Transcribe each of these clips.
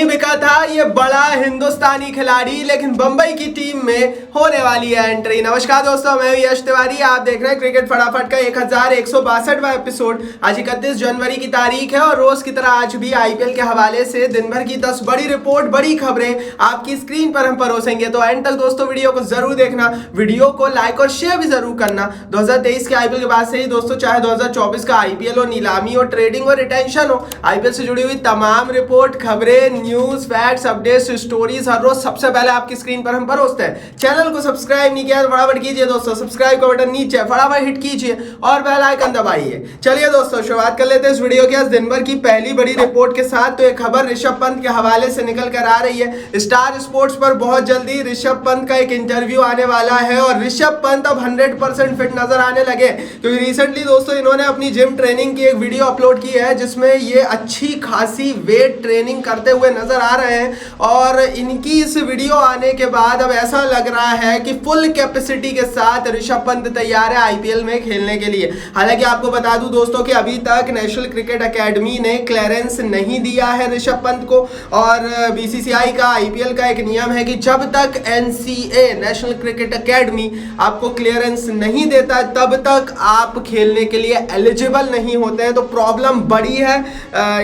बिका था ये बड़ा हिंदुस्तानी खिलाड़ी, लेकिन बंबई की टीम में होने वाली है एंट्री। नमस्कार दोस्तों, मैं यश तिवारी, आप देख रहे हैं क्रिकेट फटाफट का 1162वां एपिसोड। आज 31 जनवरी की तारीख है और रोज की तरह आज भी आईपीएल के हवाले से दिन भर की 10 बड़ी रिपोर्ट, बड़ी खबरें आपकी स्क्रीन पर हम परोसेंगे। तो एंड तक दोस्तों वीडियो को जरूर देखना, वीडियो को लाइक और शेयर भी जरूर करना। 2023 के आईपीएल के बाद से ही दोस्तों, चाहे 2024 का आईपीएल हो, नीलामी हो, ट्रेडिंग हो, रिटेंशन हो, आईपीएल से जुड़ी हुई तमाम रिपोर्ट, खबरें, न्यूज, फैक्ट्स, अपडेट्स, स्टोरीज हर रोज सबसे पहले आपकी स्क्रीन पर हम परोसते हैं। चैनल को सब्सक्राइब नहीं किया तो फटाफट कीजिए दोस्तों, सब्सक्राइब का बटन नीचे फटाफट हिट कीजिए और बेल आइकन दबाइए। चलिए दोस्तों, शुरुआत कर लेते हैं इस वीडियो की आज दिन भर की पहली बड़ी रिपोर्ट के साथ। तो एक खबर ऋषभ पंत के हवाले से निकल कर आ रही है। स्टार स्पोर्ट्स पर बहुत जल्दी ऋषभ पंत का एक इंटरव्यू आने वाला है और ऋषभ पंत अब 100% फिट नजर आने लगे, क्योंकि रिसेंटली दोस्तों इन्होंने अपनी जिम ट्रेनिंग की एक वीडियो अपलोड की है जिसमें ये अच्छी खासी वेट ट्रेनिंग करते हुए नजर आ रहे हैं। और इनकी इस वीडियो आने के बाद अब ऐसा लग रहा है कि फुल कैपेसिटी के साथ ऋषभ पंत तैयार है आईपीएल में खेलने के लिए। हालांकि आपको बता दूं दोस्तों कि अभी तक नेशनल क्रिकेट एकेडमी ने क्लियरेंस नहीं दिया है ऋषभ पंत को, और बीसीसीआई का आईपीएल का एक नियम है कि जब तक एनसीए नेशनल क्रिकेट एकेडमी आपको क्लियरेंस नहीं देता तब तक आप खेलने के लिए एलिजिबल नहीं होते हैं। तो प्रॉब्लम बड़ी है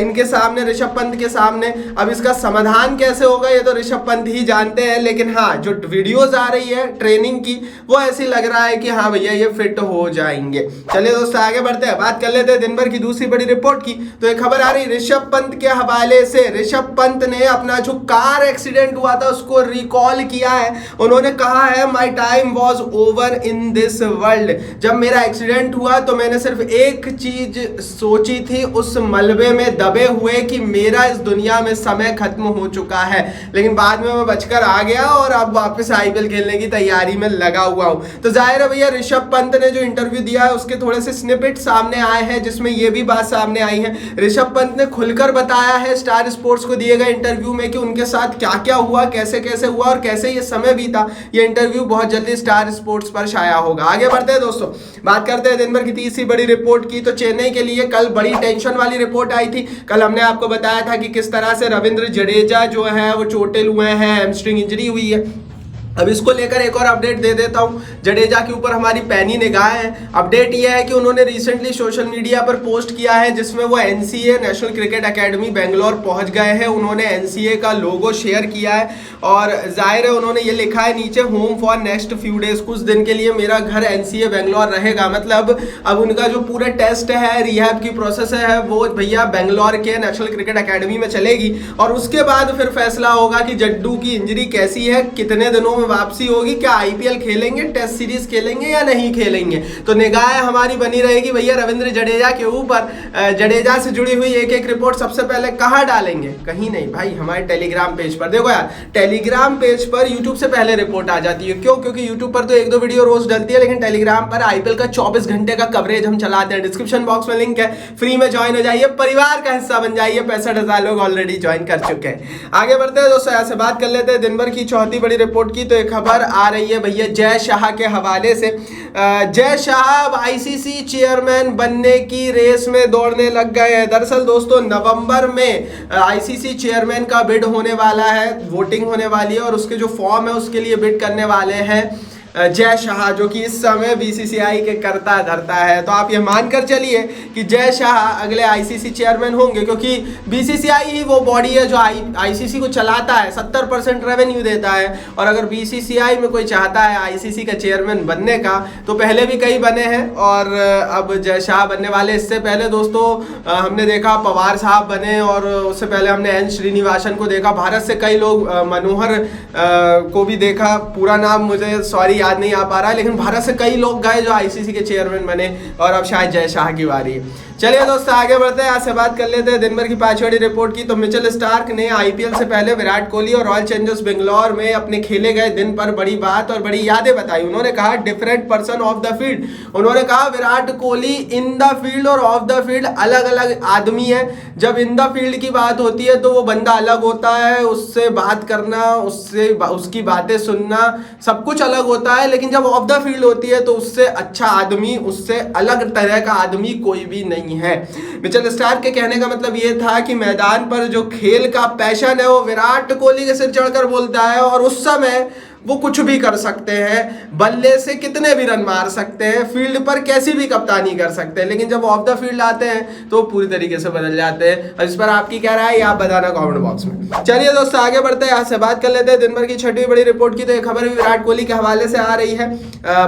इनके सामने, ऋषभ पंत के सामने। अब इसका समाधान कैसे होगा ये तो ऋषभ पंत ही जानते हैं, लेकिन हाँ, जो वीडियोस आ रही है ट्रेनिंग की वो ऐसी लग रहा है कि हाँ भैया ये फिट हो जाएंगे। चलिए दोस्तों आगे बढ़ते हैं, बात कर लेते हैं दिन भर की दूसरी बड़ी रिपोर्ट की। तो एक खबर आ रही ऋषभ पंत के हवाले से। ऋषभ पंत ने अपना जो कार एक्सीडेंट हुआ था उसको रिकॉल किया है। उन्होंने कहा है, my time was over in this world. जब मेरा एक्सीडेंट हुआ तो मैंने सिर्फ एक चीज सोची थी उस मलबे में दबे हुए कि मेरा इस दुनिया में समय खत्म हो चुका है, लेकिन बाद में मैं बचकर आ गया और अब वापस आईपीएल खेलने की तैयारी में लगा हुआ हूं। तो जाहिर है भैया ऋषभ पंत ने जो इंटरव्यू दिया है उसके थोड़े से स्निपेट सामने आए हैं जिसमें यह भी बात सामने आई है। ऋषभ पंत ने खुलकर बताया है स्टार स्पोर्ट्स को दिए गए इंटरव्यू में कि उनके साथ क्या क्या हुआ, कैसे कैसे हुआ और कैसे ये समय बीता। ये इंटरव्यू बहुत जल्दी स्टार स्पोर्ट्स पर छाया होगा। आगे बढ़ते हैं दोस्तों, बात करते हैं दिन भर की तीसरी बड़ी रिपोर्ट की। तो चेन्नई के लिए कल बड़ी टेंशन वाली रिपोर्ट आई थी। कल हमने आपको बताया था कि किस तरह से रविंद्र जडेजा जो है वो चोटिल हुए हैं, हैमस्ट्रिंग इंजरी हुई है। अब इसको लेकर एक और अपडेट दे देता हूं। जडेजा के ऊपर हमारी पैनी निगाह है। अपडेट यह है कि उन्होंने रिसेंटली सोशल मीडिया पर पोस्ट किया है जिसमें वो NCA national cricket academy Bangalore पहुंच गए हैं। उन्होंने एनसीए का लोगो शेयर किया है और जाहिर है उन्होंने ये लिखा है नीचे, home for next few days. कुछ दिन के लिए मेरा घर एनसीए बेंगलोर रहेगा। मतलब अब उनका जो पूरे टेस्ट है, रिहैब की प्रोसेस है, वो भैया बेंगलोर के नेशनल क्रिकेट एकेडमी में चलेगी और उसके बाद फिर फैसला होगा कि जड्डू की इंजरी कैसी है, कितने दिनों वापसी होगी, क्या आईपीएल खेलेंगे, टेस्ट सीरीज खेलेंगे या नहीं खेलेंगे। तो निगाह हमारी बनी रहेगी भैया रविंद्र जडेजा के ऊपर। जडेजा से जुड़ी हुई एक एक रिपोर्ट सबसे पहले कहां डालेंगे? कहीं नहीं भाई, हमारे टेलीग्राम पेज पर। देखो यार, टेलीग्राम पेज पर यूट्यूब से पहले रिपोर्ट आ जाती है। क्यों? क्योंकि यूट्यूब पर तो एक दो वीडियो रोज डलती है, लेकिन टेलीग्राम पर आईपीएल का 24 घंटे का कवरेज हम चलाते हैं। डिस्क्रिप्शन बॉक्स में लिंक है, फ्री में ज्वाइन हो जाइए, परिवार का हिस्सा बन जाइए। 65,000 लोग ऑलरेडी ज्वाइन कर चुके हैं। आगे बढ़ते हैं दोस्तों, यहाँ से बात कर लेते हैं दिन भर की चौथी बड़ी रिपोर्ट की। तो एक खबर आ रही है भैया जय शाह के हवाले से। जय शाह आईसीसी चेयरमैन बनने की रेस में दौड़ने लग गए हैं। दरअसल दोस्तों नवंबर में आईसीसी चेयरमैन का बिड होने वाला है, वोटिंग होने वाली है और उसके जो फॉर्म है उसके लिए बिड करने वाले हैं जय शाह, जो कि इस समय बीसीसीआई के करता धरता है। तो आप ये मानकर चलिए कि जय शाह अगले आईसीसी चेयरमैन होंगे, क्योंकि बीसीसीआई ही वो बॉडी है जो आईसीसी को चलाता है, 70% रेवेन्यू देता है। और अगर बीसीसीआई में कोई चाहता है आईसीसी का चेयरमैन बनने का, तो पहले भी कई बने हैं और अब जय शाह बनने वाले। इससे पहले दोस्तों हमने देखा पवार साहब बने और उससे पहले हमने एन श्रीनिवासन को देखा। भारत से कई लोग, मनोहर को भी देखा, पूरा नाम मुझे सॉरी याद नहीं आ पा रहा है, लेकिन भारत से कई लोग गए जो आईसीसी के चेयरमैन बने और अब शायद जय शाह की बारी है। चलिए दोस्तों आगे बढ़ते हैं, यहाँ से बात कर लेते हैं दिन भर की पांचवी रिपोर्ट की। तो मिचेल स्टार्क ने आईपीएल से पहले विराट कोहली और रॉयल चैलेंजर्स बेंगलोर में अपने खेले गए दिन पर बड़ी बात और बड़ी यादें बताई। उन्होंने कहा different person of the field. उन्होंने कहा Virat Kohli in the field और ऑफ द फील्ड अलग अलग आदमी है। जब इन द फील्ड की बात होती है तो वो बंदा अलग होता है, उससे बात करना, उससे उसकी बातें सुनना, सब कुछ अलग होता है, लेकिन जब ऑफ द फील्ड होती है तो उससे अच्छा आदमी, उससे अलग तरह का आदमी कोई भी नहीं है। मिचेल स्टार्क के कहने का मतलब ये था कि मैदान पर जो खेल का पैशन है वो विराट कोहली के सिर चढ़कर बोलता है, और उस समय वो कुछ भी कर सकते हैं, बल्ले से कितने भी रन मार सकते हैं, फील्ड पर कैसी भी कप्तानी कर सकते हैं, लेकिन जब ऑफ द फील्ड आते हैं तो पूरी तरीके से बदल जाते हैं। और इस पर आपकी क्या राय है आप बताना कमेंट बॉक्स में। चलिए दोस्तों आगे बढ़ते हैं, यहाँ से बात कर लेते हैं दिन भर की छठी बड़ी रिपोर्ट की। तो एक खबर भी विराट कोहली के हवाले से आ रही है।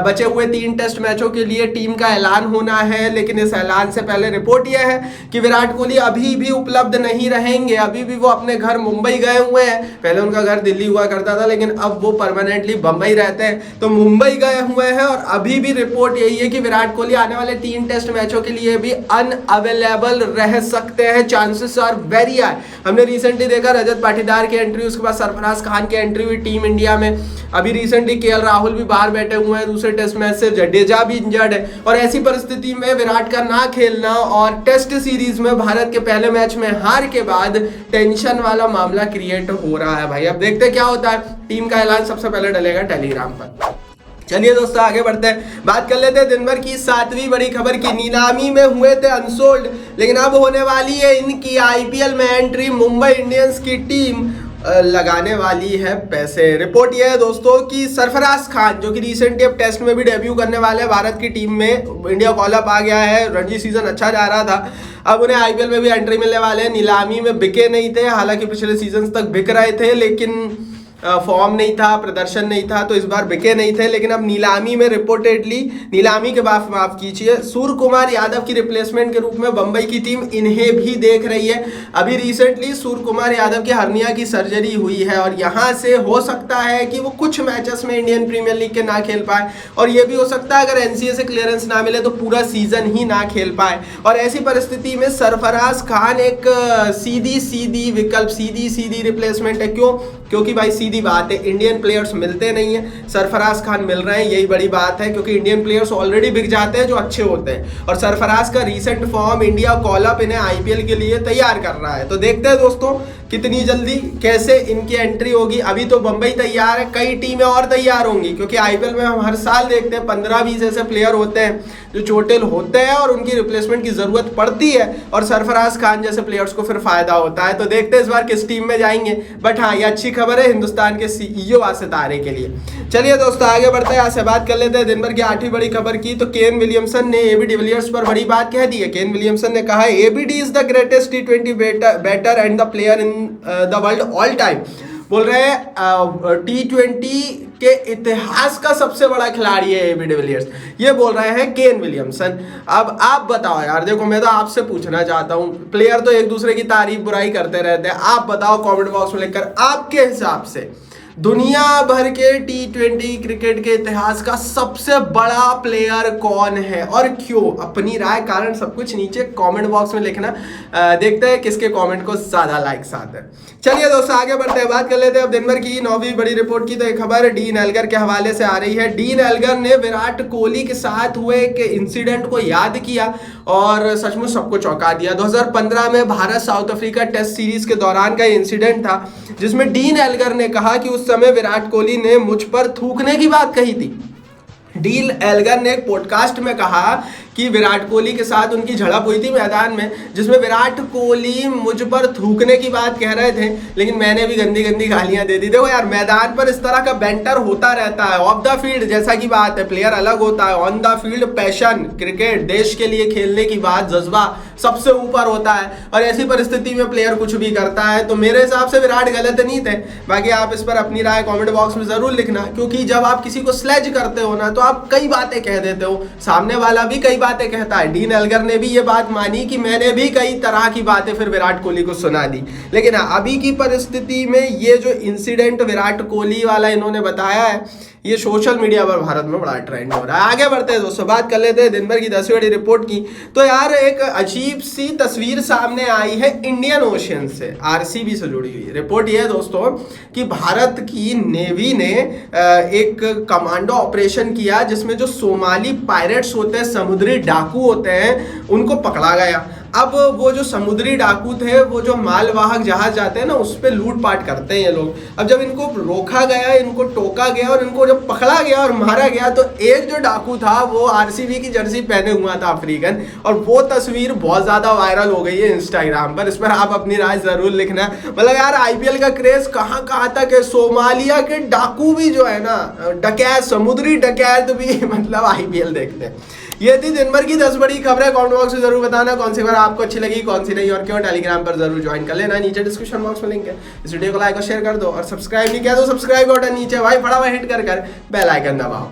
बचे हुए 3 टेस्ट मैचों के लिए टीम का ऐलान होना है, लेकिन इस ऐलान से पहले रिपोर्ट यह है कि विराट कोहली अभी भी उपलब्ध नहीं रहेंगे। अभी भी वो अपने घर मुंबई गए हुए हैं। पहले उनका घर दिल्ली हुआ करता था, लेकिन अब वो परमानेंटली बंबई रहते हैं, तो मुंबई गए हुए हैं। और अभी भी रिपोर्ट यही है कि विराट कोहली आने वाले 3 टेस्ट मैचों के लिए भी अनअवेलेबल रह सकते हैं। Chances are very high. हमने रिसेंटली देखा रजत पाटीदार की एंट्री, उसके बाद सरफराज खान की एंट्री हुई टीम इंडिया में। अभी रिसेंटली केएल राहुल भी बाहर बैठे हुए हैं दूसरे टेस्ट मैच से, जडेजा भी इंजर्ड है। और ऐसी परिस्थिति में विराट का ना खेलना और टेस्ट सीरीज में भारत के पहले मैच में हार के बाद टेंशन वाला मामला क्रिएट हो रहा है भाई। अब देखते क्या होता है। टीम का ऐलान सबसे पहले डलेगा टेलीग्राम पर। चलिए दोस्तों आगे बढ़ते हैं, बात कर लेते हैं दिन भर की 7वीं बड़ी खबर की। नीलामी में हुए थे अनसोल्ड, लेकिन अब होने वाली है इनकी आईपीएल में एंट्री। मुंबई इंडियंस की टीम लगाने वाली है पैसे। रिपोर्ट यह है दोस्तों कि सरफराज खान जो कि रिसेंटली अब टेस्ट में भी डेब्यू करने वाले हैं भारत की टीम में, इंडिया कॉल अप आ गया है, रणजी सीजन अच्छा जा रहा था, अब उन्हें आईपीएल में भी एंट्री मिलने वाले हैं। नीलामी में बिके नहीं थे, हालांकि पिछले सीजन तक बिक रहे थे, लेकिन फॉर्म नहीं था, प्रदर्शन नहीं था, तो इस बार बिके नहीं थे। लेकिन अब नीलामी में रिपोर्टेडली, नीलामी के बाद माफ कीजिए, सूर्य कुमार यादव की रिप्लेसमेंट के रूप में बंबई की टीम इन्हें भी देख रही है। अभी रिसेंटली सूर्य कुमार यादव की हर्निया की सर्जरी हुई है, और यहाँ से हो सकता है कि वो कुछ मैचेस में इंडियन प्रीमियर लीग के ना खेल पाए, और ये भी हो सकता है अगर एनसीए से क्लियरेंस ना मिले तो पूरा सीजन ही ना खेल पाए। और ऐसी परिस्थिति में सरफराज खान एक सीधी विकल्प, सीधी रिप्लेसमेंट है। क्यों? क्योंकि भाई सीधी बात है, इंडियन प्लेयर्स मिलते नहीं है, सरफराज खान मिल रहे हैं, यही बड़ी बात है। क्योंकि इंडियन प्लेयर्स ऑलरेडी बिक जाते हैं जो अच्छे होते हैं, और सरफराज का recent form, India call up इन्हें आईपीएल के लिए तैयार कर रहा है। तो देखते हैं दोस्तों कितनी जल्दी कैसे इनकी एंट्री होगी। अभी तो बंबई तैयार है, कई टीमें और तैयार होंगी, क्योंकि आईपीएल में हम हर साल देखते हैं 15-20 ऐसे प्लेयर होते हैं जो चोटिल होते हैं और उनकी रिप्लेसमेंट की जरूरत पड़ती है, और सरफराज खान जैसे प्लेयर्स को फिर फायदा होता है। तो देखते हैं इस बार किस टीम में जाएंगे। बट हाँ, ये अच्छी खबर है हिंदुस्तान के सीईओ सितारे के लिए। चलिए दोस्तों आगे बढ़ते हैं, यहाँ से बात कर लेते हैं दिन भर की 8वीं बड़ी खबर की। तो केन विलियमसन ने एबी डिविलियर्स पर बड़ी बात कह दी है। केन विलियमसन ने कहा है ABD is the greatest T20 batter and the player in the world all time. बोल रहे हैं T20 के इतिहास का सबसे बड़ा खिलाड़ी है एबी डिविलियर्स, ये बोल रहे हैं केन विलियमसन। अब आप बताओ यार, देखो मैं तो आपसे पूछना चाहता हूँ, प्लेयर तो एक दूसरे की तारीफ बुराई करते रहते हैं, आप बताओ कमेंट बॉक्स में लिखकर आपके हिसाब से दुनिया भर के T20 क्रिकेट के इतिहास का सबसे बड़ा प्लेयर कौन है और क्यों? अपनी राय, कारण सब कुछ नीचे कमेंट बॉक्स में लिखना। देखते हैं किसके कमेंट को ज्यादा लाइक्स आते हैं। चलिए दोस्तों आगे बढ़ते हैं, बात कर लेते हैं अब दिन भर की 9वीं बड़ी रिपोर्ट की। तो एक खबर डीन एल्गर के हवाले से आ रही है। डीन एल्गर ने विराट कोहली के साथ हुए एक इंसिडेंट को याद किया और सचमुच सबको चौंका दिया। 2015 में Bharat South Africa test series के दौरान का इंसिडेंट था, जिसमें डीन एल्गर ने कहा कि उस समय विराट कोहली ने मुझ पर थूकने की बात कही थी। डीन एल्गर ने एक पॉडकास्ट में कहा कि विराट कोहली के साथ उनकी झड़प हुई थी मैदान में, जिसमें विराट कोहली मुझ पर थूकने की बात कह रहे थे, लेकिन मैंने भी गंदी गंदी गालियां दे दी। देखो यार, मैदान पर इस तरह का बैंटर होता रहता है। ऑफ द फील्ड जैसा की बात है, प्लेयर अलग होता है। On the field passion, cricket, देश के लिए खेलने की बात, जज्बा सबसे ऊपर होता है, और ऐसी परिस्थिति में प्लेयर कुछ भी करता है। तो मेरे हिसाब से विराट गलत नहीं थे। बाकी आप इस पर अपनी राय कमेंट बॉक्स में जरूर लिखना, क्योंकि जब आप किसी को स्लेज करते हो ना, तो आप कई बातें कह देते हो, सामने वाला भी कई बातें कहता है। डीन एल्गर ने भी ये बात मानी कि मैंने भी कई तरह की बातें फिर विराट कोहली को सुना दी। लेकिन अभी की परिस्थिति में ये जो इंसिडेंट विराट कोहली वाला इन्होंने बताया है, ये सोशल मीडिया पर भारत में बड़ा ट्रेंड हो रहा है। आगे बढ़ते हैं दोस्तों, बात कर लेते हैं दिन भर की 10वीं बड़ी रिपोर्ट की। तो यार एक अजीब सी तस्वीर सामने आई है इंडियन ओशियन से, आरसीबी से जुड़ी हुई। रिपोर्ट ये है दोस्तों कि भारत की नेवी ने एक कमांडो ऑपरेशन किया, जिसमें जो सोमाली पायरेट्स होते हैं, समुद्री डाकू होते हैं, उनको पकड़ा गया। अब वो जो समुद्री डाकू थे, वो जो मालवाहक जहाज जाते हैं ना, उस पर लूटपाट करते हैं ये लोग। अब जब इनको रोका गया, इनको टोका गया और इनको जब पकड़ा गया और मारा गया, तो एक जो डाकू था वो आरसीबी की जर्सी पहने हुआ था, अफ्रीकन, और वो तस्वीर बहुत ज्यादा वायरल हो गई है इंस्टाग्राम पर। इस पर आप अपनी राय जरूर लिखना। मतलब यार आईपीएल का क्रेज कहाँ कहाँ तक है। सोमालिया के डाकू भी जो है ना, डकैत, समुद्री डकैत भी मतलब आईपीएल देखते हैं। ये थी दिन भर की 10 बड़ी खबरें। कमेंट बॉक्स में जरूर बताना कौन सी खबर आपको अच्छी लगी, कौन सी नहीं और क्यों। टेलीग्राम पर जरूर ज्वाइन कर लेना, नीचे डिस्क्रिप्शन बॉक्स में लिंक है। इस वीडियो को लाइक और शेयर कर दो, और सब्सक्राइब नहीं किया तो सब्सक्राइब बटन नीचे भाई फटाफट हिट कर बेल आइकन दबाओ।